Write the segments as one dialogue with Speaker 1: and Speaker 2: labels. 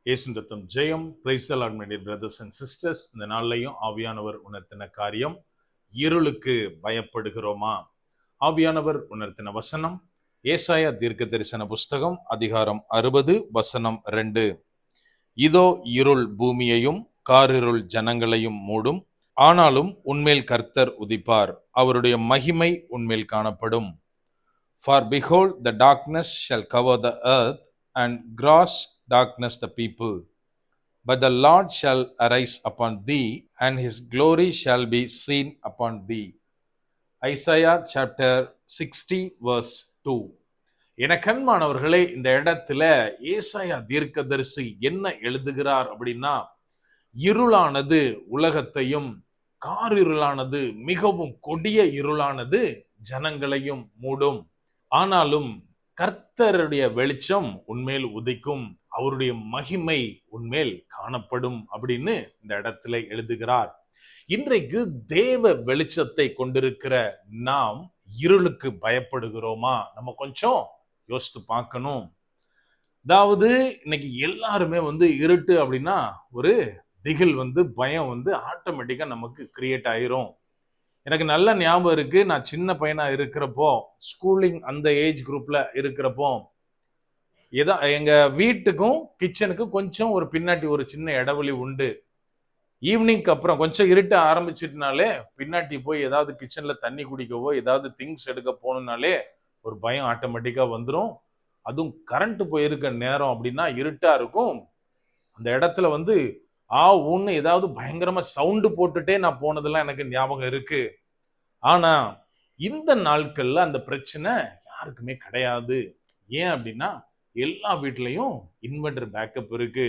Speaker 1: இயேசுவின் ரத்தம் ஜெயம். Praise the Lord my dear brothers and sisters. இந்த நாள்லையும் ஆவியானவர் உணர்த்தின காரியம், இருளுக்கு பயப்படுகிறோமா? ஆவியானவர் உணர்த்தின வசனம் ஏசாயா தீர்க்க தரிசன புஸ்தகம் அதிகாரம் 60 வசனம் 2. இதோ இருள் பூமியையும் காரிருள் ஜனங்களையும் மூடும், ஆனாலும் உன்மேல் கர்த்தர் உதிப்பார், அவருடைய மகிமை உன்மேல் காணப்படும். For behold, the darkness shall cover the earth, and gross darkness the people. But the Lord shall arise upon thee, and his glory shall be seen upon thee. Isaiah chapter 60 verse 2. என கண்மானவர்களே, இந்த இடத்துல ஏசாயா தீர்க்கதரிசி என்ன எழுதுகிறார் அப்படின்னா, இருளானது உலகத்தையும், காரிருளானது மிகவும் கொடிய இருளானது ஜனங்களையும் மூடும், ஆனாலும் கர்த்தருடைய வெளிச்சம் உன்மேல் உதிக்கும், அவருடைய மகிமை உன்மேல் காணப்படும் அப்படின்னு இந்த இடத்துல எழுதுகிறார். இன்றைக்கு தேவ வெளிச்சத்தை கொண்டிருக்கிற நாம் இருளுக்கு பயப்படுகிறோமா? நம்ம கொஞ்சம் யோசித்து பார்க்கணும். அதாவது இன்னைக்கு எல்லாருமே இருட்டு அப்படின்னா ஒரு திகில் பயம் ஆட்டோமேட்டிக்கா நமக்கு கிரியேட் ஆயிரும். எனக்கு நல்ல ஞாபகம் இருக்கு, நான் சின்ன பையனா இருக்கிறப்போ, ஸ்கூலிங் அந்த ஏஜ் குரூப்ல இருக்கிறப்போ, எங்க வீட்டுக்கும் கிச்சனுக்கும் கொஞ்சம் ஒரு பின்னாடி ஒரு சின்ன இடைவெளி உண்டு. ஈவினிங்க்கு அப்புறம் கொஞ்சம் இருட்ட ஆரம்பிச்சிட்டுனாலே பின்னாடி போய் ஏதாவது கிச்சன்ல தண்ணி குடிக்கவோ ஏதாவது திங்ஸ் எடுக்க போகணும்னாலே ஒரு பயம் ஆட்டோமேட்டிக்கா வந்துடும். அதுவும் கரண்ட் போயிருக்க நேரம் அப்படின்னா இருட்டா இருக்கும். அந்த இடத்துல ஊன்னு ஏதாவது பயங்கரமா சவுண்டு போட்டுட்டே நான் போனதெல்லாம் எனக்கு ஞாபகம் இருக்கு. ஆனா இந்த நாட்கள்ல அந்த பிரச்சனை யாருக்குமே கிடையாது. ஏன் அப்படின்னா எல்லா வீட்லயும் இன்வெர்டர் பேக்கப் இருக்கு.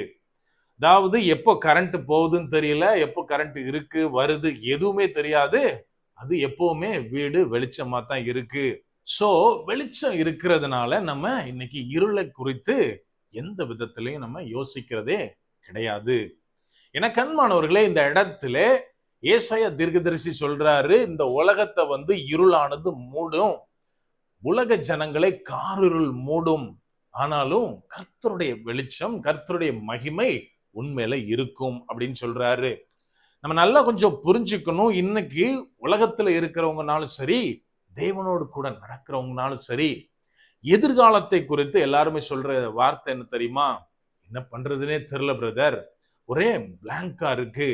Speaker 1: அதாவது எப்போ கரண்ட் போகுதுன்னு தெரியல, எப்போ கரண்ட் இருக்கு வருது எதுவுமே தெரியாது. அது எப்பவுமே வீடு வெளிச்சமா தான் இருக்கு. சோ வெளிச்சம் இருக்கிறதுனால நம்ம இன்னைக்கு இருளை குறித்து எந்த விதத்திலையும் நம்ம யோசிக்கிறதே கிடையாது. என கண்மானவர்களே, இந்த இடத்துல ஏசாயா தீர்க்கதரிசி சொல்றாரு, இந்த உலகத்தை இருளானது மூடும், உலக ஜனங்களை காரிருள் மூடும், ஆனாலும் கர்த்தருடைய வெளிச்சம், கர்த்தருடைய மகிமை உண்மையில இருக்கும் அப்படின்னு சொல்றாரு. நம்ம நல்லா கொஞ்சம் புரிஞ்சுக்கணும். இன்னைக்கு உலகத்துல இருக்கிறவங்கனாலும் சரி, தேவனோடு கூட நடக்கிறவங்கனாலும் சரி, எதிர்காலத்தை குறித்து எல்லாருமே சொல்ற வார்த்தை என்ன தெரியுமா? என்ன பண்றதுன்னே தெரியல பிரதர், ஒரே பிளாங்கா இருக்கு,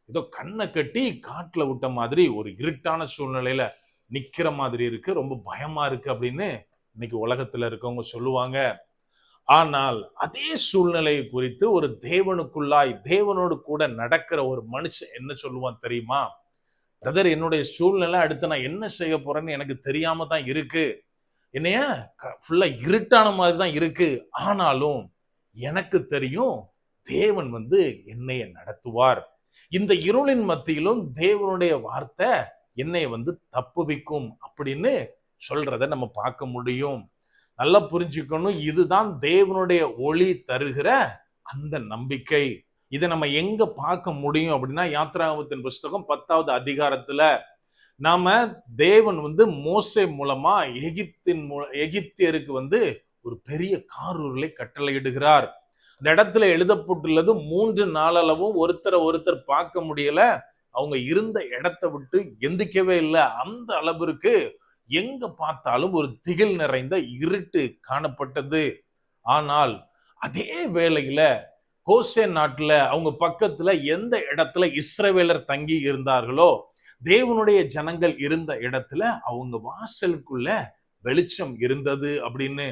Speaker 1: ஏதோ கண்ணை கட்டி காட்டுல விட்ட மாதிரி ஒரு இருட்டான சூழ்நிலையில நிக்கிற மாதிரி இருக்கு, ரொம்ப பயமா இருக்கு அப்படின்னு இன்னைக்கு உலகத்துல இருக்கவங்க சொல்லுவாங்க. ஆனால் அதே சூழ்நிலையை குறித்து ஒரு தேவனுக்குள்ளாய் தேவனோடு கூட நடக்கிற ஒரு மனுஷன் என்ன சொல்லுவான் தெரியுமா? பிரதர், என்னுடைய சூழ்நிலை அடுத்து நான் என்ன செய்ய போறேன்னு எனக்கு தெரியாம தான் இருக்கு, என்னைய ஃபுல்லா இருட்டான மாதிரி தான் இருக்கு, ஆனாலும் எனக்கு தெரியும் தேவன் என்னைய நடத்துவார், இந்த இருளின் மத்தியிலும் தேவனுடைய வார்த்தை என்னை தப்புவிக்கும் அப்படின்னு சொல்றத நம்ம பார்க்க முடியும். நல்லா புரிஞ்சுக்கணும், இதுதான் தேவனுடைய ஒளி தருகிற அந்த நம்பிக்கை. இதை நம்ம எங்க பார்க்க முடியும் அப்படின்னா, யாத்ராகமத்தின் புஸ்தகம் 10வது அதிகாரத்துல நாம தேவன் மோசே மூலமா எகிப்தியருக்கு ஒரு பெரிய காரூரலை கட்டளையிடுகிறார். இந்த இடத்துல எழுதப்பட்டுள்ளது 3 நாளளவும் ஒருத்தர் பார்க்க முடியல, அவங்க இருந்த இடத்தை விட்டு எந்திக்கவே இல்லை. அந்த அளவிற்கு எங்க பார்த்தாலும் ஒரு திகில் நிறைந்த இருட்டு காணப்பட்டது. ஆனால் அதே வேளையில கோசேன் நாட்டுல அவங்க பக்கத்துல எந்த இடத்துல இஸ்ரவேலர் தங்கி இருந்தார்களோ, தேவனுடைய ஜனங்கள் இருந்த இடத்துல அவங்க வாசலுக்குள்ள வெளிச்சம் இருந்தது அப்படின்னு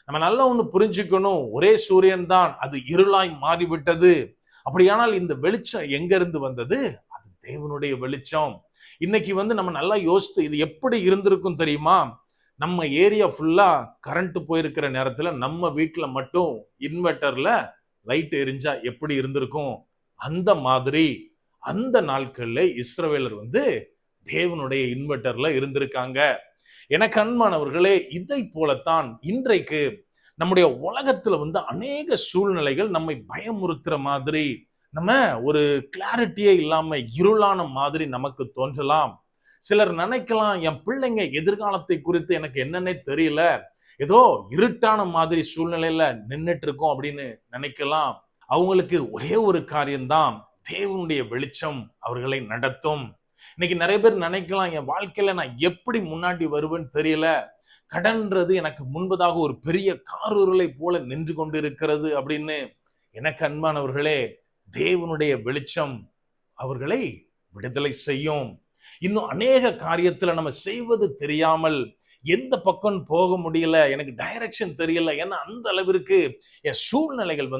Speaker 1: நம்ம நல்லா ஒண்ணு புரிஞ்சுக்கணும். ஒரே சூரியன் தான், அது இருளாய் மாறிவிட்டது. அப்படியானால் இந்த வெளிச்சம் எங்க இருந்து வந்தது? அது தேவனுடைய வெளிச்சம். இன்னைக்கு நம்ம நல்லா யோசித்து இது எப்படி இருந்திருக்கும் தெரியுமா? நம்ம ஏரியா ஃபுல்லா கரண்ட் போயிருக்கிற நேரத்துல நம்ம வீட்டுல மட்டும் இன்வெர்டர்ல லைட் எரிஞ்சா எப்படி இருந்திருக்கும்? அந்த மாதிரி அந்த நாட்கள்ல இஸ்ரவேலர் தேவனுடைய இன்வெர்டர்ல இருந்திருக்காங்க. எனக்கு அன்பானவர்களே, இதை போலத்தான் இன்றைக்கு நம்முடைய உலகத்துல அநேக சூழ்நிலைகள் நம்மை பயமுறுத்துற மாதிரி, நம்ம ஒரு கிளாரிட்டியே இல்லாம இருளான மாதிரி நமக்கு தோன்றலாம். சிலர் நினைக்கலாம், என் பிள்ளைங்க எதிர்காலத்தை குறித்து எனக்கு என்னன்னே தெரியல, ஏதோ இருட்டான மாதிரி சூழ்நிலையில நின்னுட்டு இருக்கோம் அப்படின்னு நினைக்கலாம். அவங்களுக்கு ஒரே ஒரு காரியம்தான், தேவனுடைய வெளிச்சம் அவர்களை நடத்தும். இன்னைக்கு நிறைய பேர் நினைக்கலாம், என் வாழ்க்கையில நான் எப்படி முன்னாடி வருவேன்னு தெரியல, கடன்றது எனக்கு முன்பதாக ஒரு பெரிய காரூரலை போல நின்று கொண்டு இருக்கிறது அப்படின்னு. எனக்கு அன்பானவர்களே, தேவனுடைய வெளிச்சம் அவர்களை விடுதலை செய்யும். இன்னும் அநேக காரியத்துல நம்ம செய்வது தெரியாமல் எந்த பக்கம் போக முடியல, எனக்கு டைரக்ஷன் தெரியல, ஏன்னா அந்த அளவிற்கு என் சூழ்நிலைகள்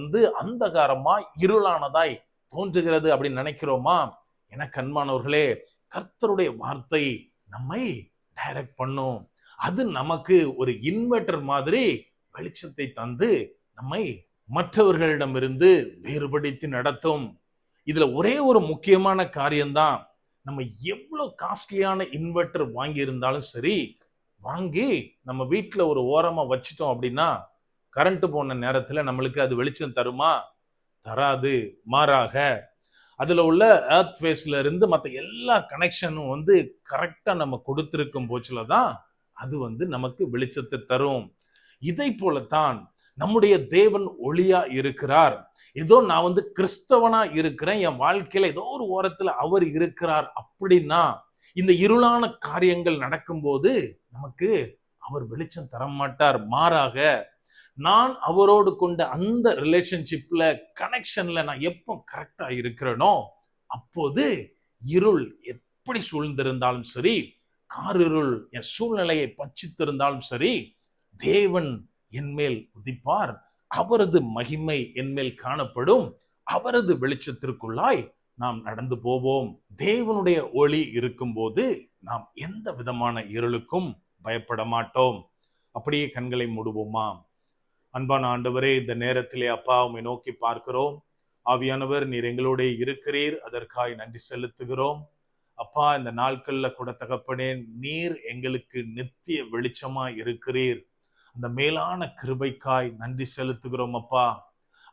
Speaker 1: அந்தகாரமாய் இருளானதாய் தோன்றுகிறது அப்படின்னு நினைக்கிறோமா? எனக்கு அன்பானவர்களே, கர்த்தருடைய வார்த்தை நம்மை டைரக்ட் பண்ணும். அது நமக்கு ஒரு இன்வெர்டர் மாதிரி வெளிச்சத்தை தந்து நம்மை மற்றவர்களிடமிருந்து வேறுபடுத்தி நடத்தும். இதுல ஒரே ஒரு முக்கியமான காரியம்தான், நம்ம எவ்வளவு காஸ்ட்லியான இன்வெர்டர் வாங்கி இருந்தாலும் சரி, வாங்கி நம்ம வீட்டுல ஒரு ஓரமா வச்சிட்டோம் அப்படின்னா, கரண்ட் போன நேரத்துல நம்மளுக்கு அது வெளிச்சம் தருமா? தராது. மாறாக அதுல உள்ள எர்த் ஃபேஸ்ல இருந்து மற்ற எல்லா கனெக்ஷனும் கரெக்டா நம்ம கொடுத்திருக்கும் போச்சுல தான் அது நமக்கு வெளிச்சத்தை தரும். இதை போலத்தான் நம்முடைய தேவன் ஒளியா இருக்கிறார். ஏதோ நான் கிறிஸ்தவனா இருக்கிறேன், என் வாழ்க்கையில ஏதோ ஒரு ஓரத்துல அவர் இருக்கிறார் அப்படின்னா, இந்த இருளான காரியங்கள் நடக்கும்போது நமக்கு அவர் வெளிச்சம் தர மாட்டார். மாறாக நான் அவரோடு கொண்ட அந்த ரிலேஷன்ஷிப்ல, கனெக்ஷன்ல நான் எப்போ கரெக்டா இருக்கிறேனோ, அப்போது இருள் எப்படி சூழ்ந்திருந்தாலும் சரி, காரிருள் என் சூழ்நிலையை பட்சித்திருந்தாலும் சரி, தேவன் என்மேல் உதிப்பார். அவரது மகிமை என்மேல் காணப்படும். அவரது வெளிச்சத்திற்குள்ளாய் நாம் நடந்து போவோம். தேவனுடைய ஒளி இருக்கும்போது நாம் எந்த விதமான இருளுக்கும் பயப்பட மாட்டோம். அப்படியே கண்களை மூடுவோமா? அன்பான ஆண்டவரே, இந்த நேரத்திலே அப்பா உம்மை நோக்கி பார்க்கிறோம். ஆவியானவர், நீர் எங்களோட இருக்கிறீர், அதற்காய் நன்றி செலுத்துகிறோம். அப்பா, இந்த நாட்கள்ல கூட தகப்பனே, நீர் எங்களுக்கு நித்திய வெளிச்சமா இருக்கிறீர். அந்த மேலான கிருபைக்காய் நன்றி செலுத்துகிறோம் அப்பா.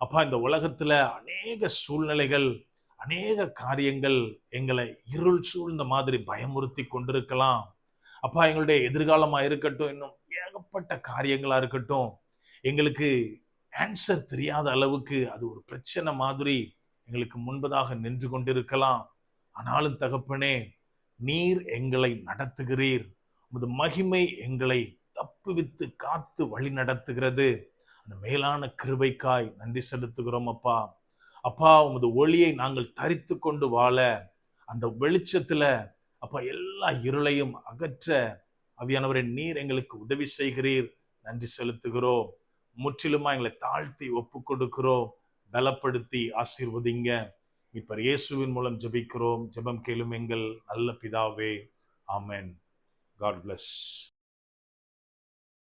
Speaker 1: அப்பா, இந்த உலகத்துல அநேக சூழ்நிலைகள், அநேக காரியங்கள் எங்களை இருள் சூழ்ந்த மாதிரி பயமுறுத்தி கொண்டிருக்கலாம். அப்பா, எங்களுடைய எதிர்காலமா இருக்கட்டும், இன்னும் ஏகப்பட்ட காரியங்களா இருக்கட்டும், எங்களுக்கு ஆன்சர் தெரியாத அளவுக்கு அது ஒரு பிரச்சனை மாதிரி எங்களுக்கு முன்பதாக நின்று கொண்டிருக்கலாம். ஆனாலும் தகப்பனே, நீர் எங்களை நடத்துகிறீர். உமது மகிமை எங்களை தப்புவித்து காத்து வழி நடத்துகிறது. அந்த மேலான கிருபைக்காய் நன்றி செலுத்துகிறோம் அப்பா. அப்பா, உமது ஒளியை நாங்கள் தரித்து கொண்டு வாழ, அந்த வெளிச்சத்துல அப்பா எல்லா இருளையும் அகற்ற ஆவியானவரே, நீர் எங்களுக்கு உதவி செய்கிறீர். நன்றி செலுத்துகிறோம். முற்றிலுமா எங்களை தாழ்த்தி ஒப்பு கொடுக்கிறோம். பலப்படுத்தி ஆசீர்வதிங்க. இப்ப இயேசுவின் மூலம் ஜெபிக்கிறோம். ஜெபம் கேளும் எங்கள் நல்ல பிதாவே. ஆமென். God bless.